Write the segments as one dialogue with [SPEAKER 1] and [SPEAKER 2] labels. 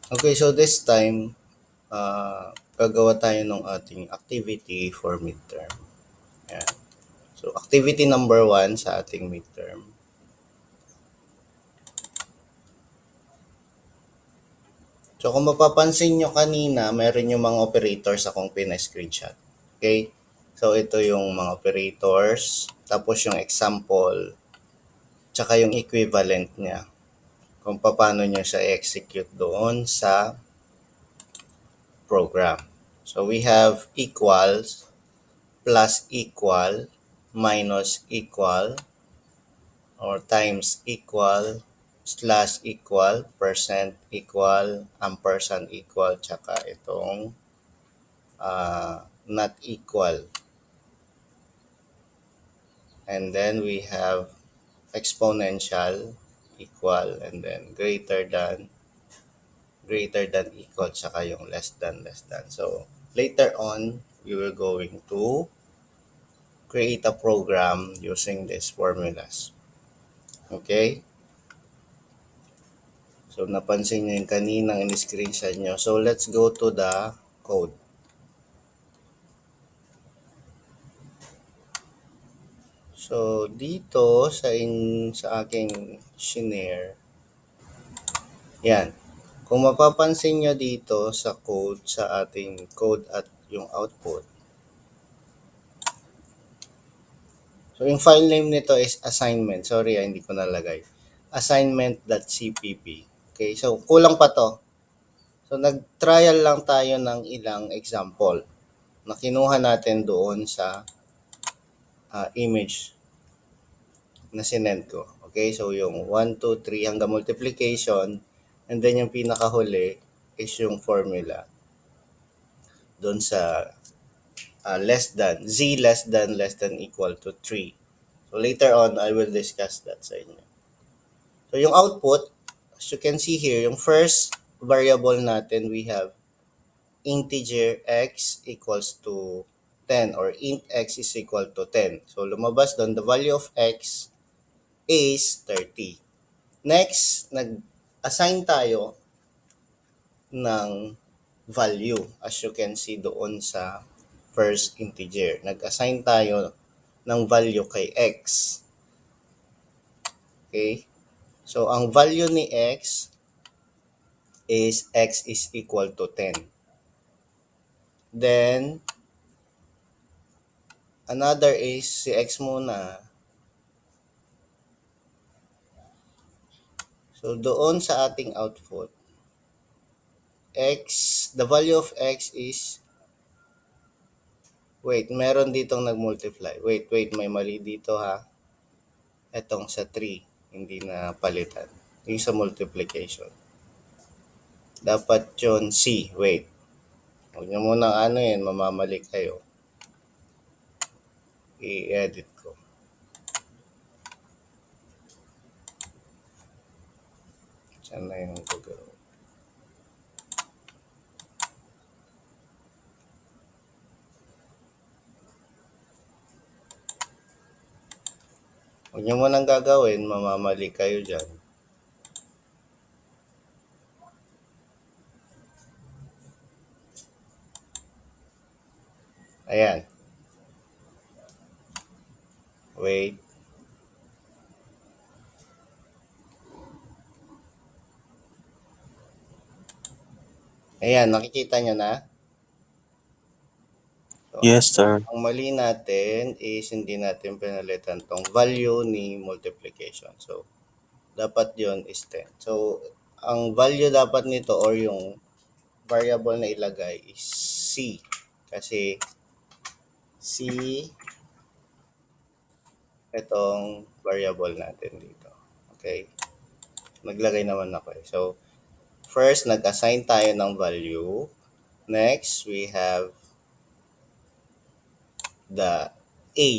[SPEAKER 1] Okay, so this time, gagawa tayo ng ating activity for midterm. Yan. So, activity number 1 sa ating midterm. So, kung mapapansin nyo kanina, meron yung mga operators akong pina-screenshot. Okay? So, ito yung mga operators, tapos yung example, tsaka yung equivalent niya. Kung paano nyo siya execute doon sa program. So, we have equals, plus equal, minus equal, or times equal, slash equal, percent equal, ampersand equal, tsaka itong not equal. And then we have exponential, equal, and then greater than equal, tsaka yung less than. So later on, we will going to create a program using these formulas. Okay? So, napansin nyo yung kaninang in-screenshot nyo. So, let's go to the code. So, dito sa aking shinare, yan. Kung mapapansin nyo dito sa code, sa ating code at yung output. So, yung file name nito is assignment. Sorry, hindi ko nalagay. Assignment.cpp. Okay, so kulang pa to. So, nag-trial lang tayo ng ilang example na kinuha natin doon sa image na sinend ko. Okay, so yung 1, 2, 3 hanggang multiplication, and then yung pinakahuli is yung formula doon sa less than equal to 3. So later on, I will discuss that sa inyo. So yung output, as you can see here, yung first variable natin, we have integer x equals to 10 or int x is equal to 10. So lumabas doon, the value of x is 30. Next, nag-assign tayo ng value as you can see doon sa first integer. Nag-assign tayo ng value kay x. Okay? So, ang value ni x is equal to 10. Then, another is si x muna. So, doon sa ating output, the value of x is, wait, meron ditong nag-multiply. Wait, may mali dito ha. Etong sa 3, hindi na palitan. Yung sa multiplication. Dapat yun C. Wait. Huwag nyo munang mamamali kayo. I-edit ko. Saan na yung gagawin? Huwag nyo munang gagawin, mamamali kayo dyan. Ayan. Wait. Ayan, nakikita nyo na? So,
[SPEAKER 2] Yes, sir.
[SPEAKER 1] ang mali natin is hindi natin pinalitan tong value ni multiplication. So, dapat yon is 10. So, ang value dapat nito or yung variable na ilagay is C. Kasi C itong variable natin dito. Okay? Naglagay naman ako eh. So, first, nag-assign tayo ng value. Next, we have the A.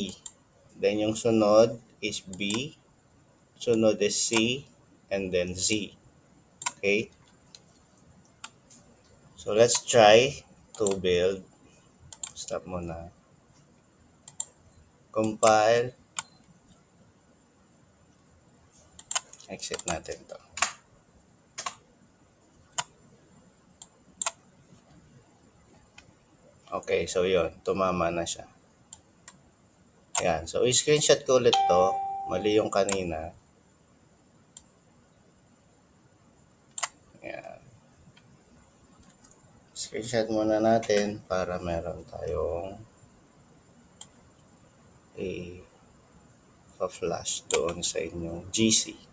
[SPEAKER 1] Then, yung sunod is B. Sunod is C. And then Z. Okay? So, let's try to build. Stop muna. Compile. Exit natin to. Okay, so yun, tumama na siya. Ayan, so i-screenshot ko ulit to. Mali yung kanina. Ayan. Screenshot muna natin para meron tayong i-flash doon sa inyong GC.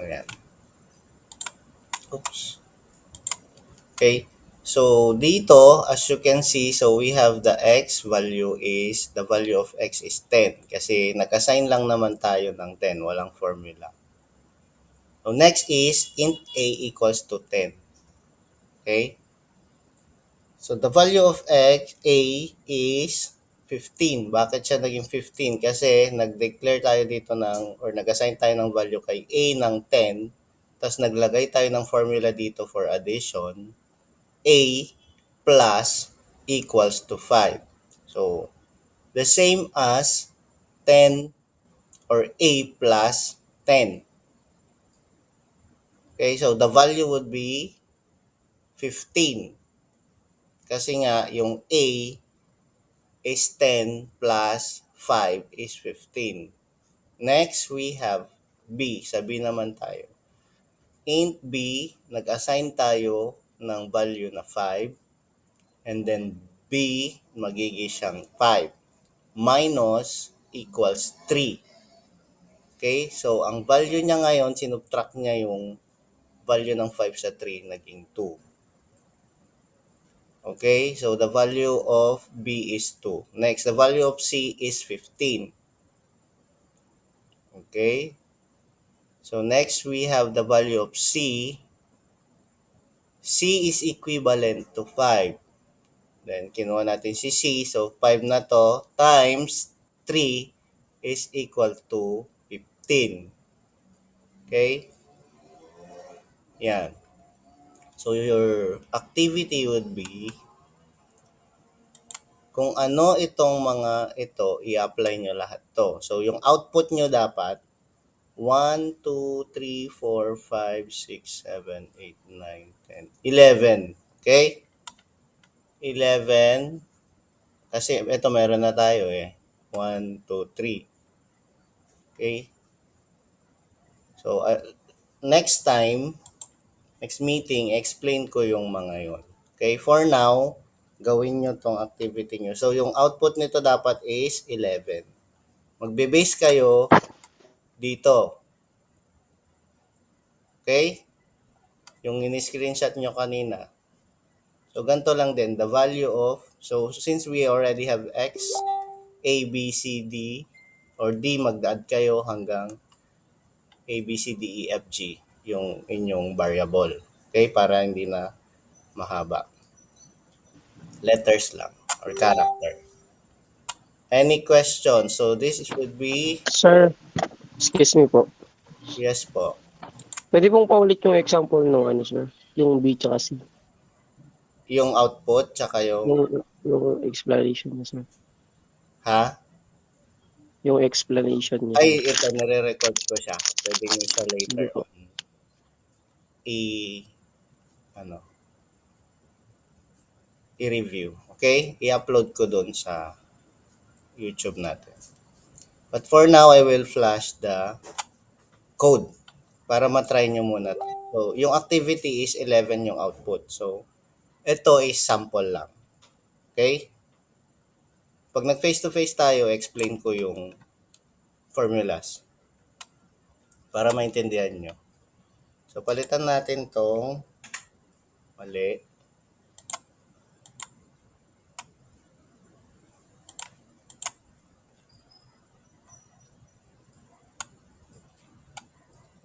[SPEAKER 1] Ayan. Oops. Okay. So, dito, as you can see, so we have the x value is, the value of x is 10. Kasi nag-assign lang naman tayo ng 10. Walang formula. So, next is int a equals to 10. Okay. So, the value of x, a, is 15. Bakit siya naging 15? Kasi nag-declare tayo dito ng, or nag-assign tayo ng value kay a ng 10. Tapos naglagay tayo ng formula dito for addition. A plus equals to 5. So, the same as 10 or A plus 10. Okay, so the value would be 15. Kasi nga, yung A is 10 plus 5 is 15. Next, we have B. Sabi naman tayo. Int B, nag-assign tayo ng value na 5. And then B, magiging siyang 5. Minus equals 3. Okay? So, ang value niya ngayon, sinubtract niya yung value ng 5 sa 3, naging 2. Okay? So, the value of B is 2. Next, the value of C is 15. Okay? So, next, we have the value of C. C is equivalent to 5. Then, kinuha natin si C. So, 5 na to times 3 is equal to 15. Okay? Yan. So, your activity would be kung ano itong mga ito, i-apply nyo lahat to. So, yung output nyo dapat 1, 2, 3, 4, 5, 6, 7, 8, 9, 10, 11. Okay? 11. Kasi ito meron na tayo eh. 1, 2, 3. Okay? So, next time, next meeting, explain ko yung mga yon. Okay? For now, gawin nyo tong activity nyo. So, yung output nito dapat is 11. Magbe-base kayo dito. Okay? Yung in-screenshot nyo kanina. So, ganito lang din. The value of, so since we already have x, a, b, c, d, or d, mag-add kayo hanggang a, b, c, d, e, f, g, yung inyong variable. Okay? Para hindi na mahaba. Letters lang, or character. Any questions? So, this would be,
[SPEAKER 2] Sir, excuse me po.
[SPEAKER 1] yes po.
[SPEAKER 2] Pwede pong paulit yung example ng ano, sir? Yung B tsaka C.
[SPEAKER 1] Yung output, tsaka yung,
[SPEAKER 2] Yung explanation niya, sir.
[SPEAKER 1] ha?
[SPEAKER 2] Yung explanation niya,
[SPEAKER 1] Ay,
[SPEAKER 2] sir.
[SPEAKER 1] ito, nire-record ko siya. Pwede nyo siya
[SPEAKER 2] Hindi
[SPEAKER 1] later
[SPEAKER 2] po.
[SPEAKER 1] on ano, i-review. Okay? I-upload ko doon sa YouTube natin. But for now, I will flash the code para matry nyo muna. So, yung activity is 11 yung output. So, ito is sample lang. Okay? Pag nag-face-to-face tayo, explain ko yung formulas para maintindihan nyo. So, palitan natin tong mali.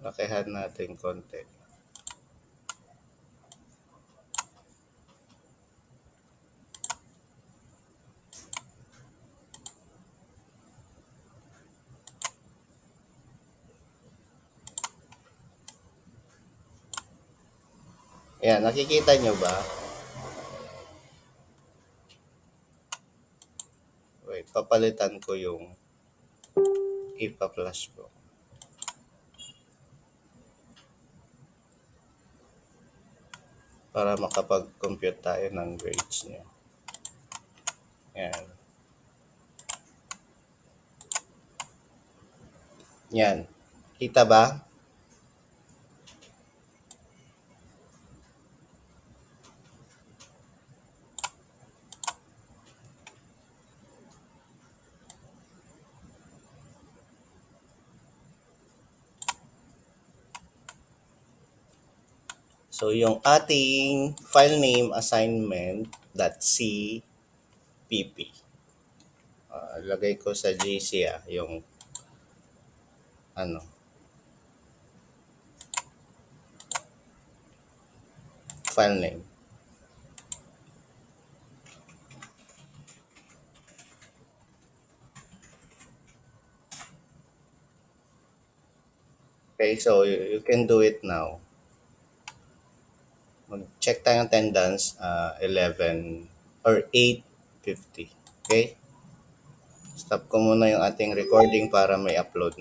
[SPEAKER 1] Lakihan natin konti. Ayan, nakikita nyo ba? Wait, papalitan ko yung ipa-flash ko. para makapag-compute tayo ng grades niya. Yan. Yan. Kita ba? So, yung ating file name assignment.cpp. Lagay ko sa GC yung ano, file name. Okay, so you can do it now. Mag-check tayo ng attendance, 11 or 8:50. Okay? Stop ko muna yung ating recording para may upload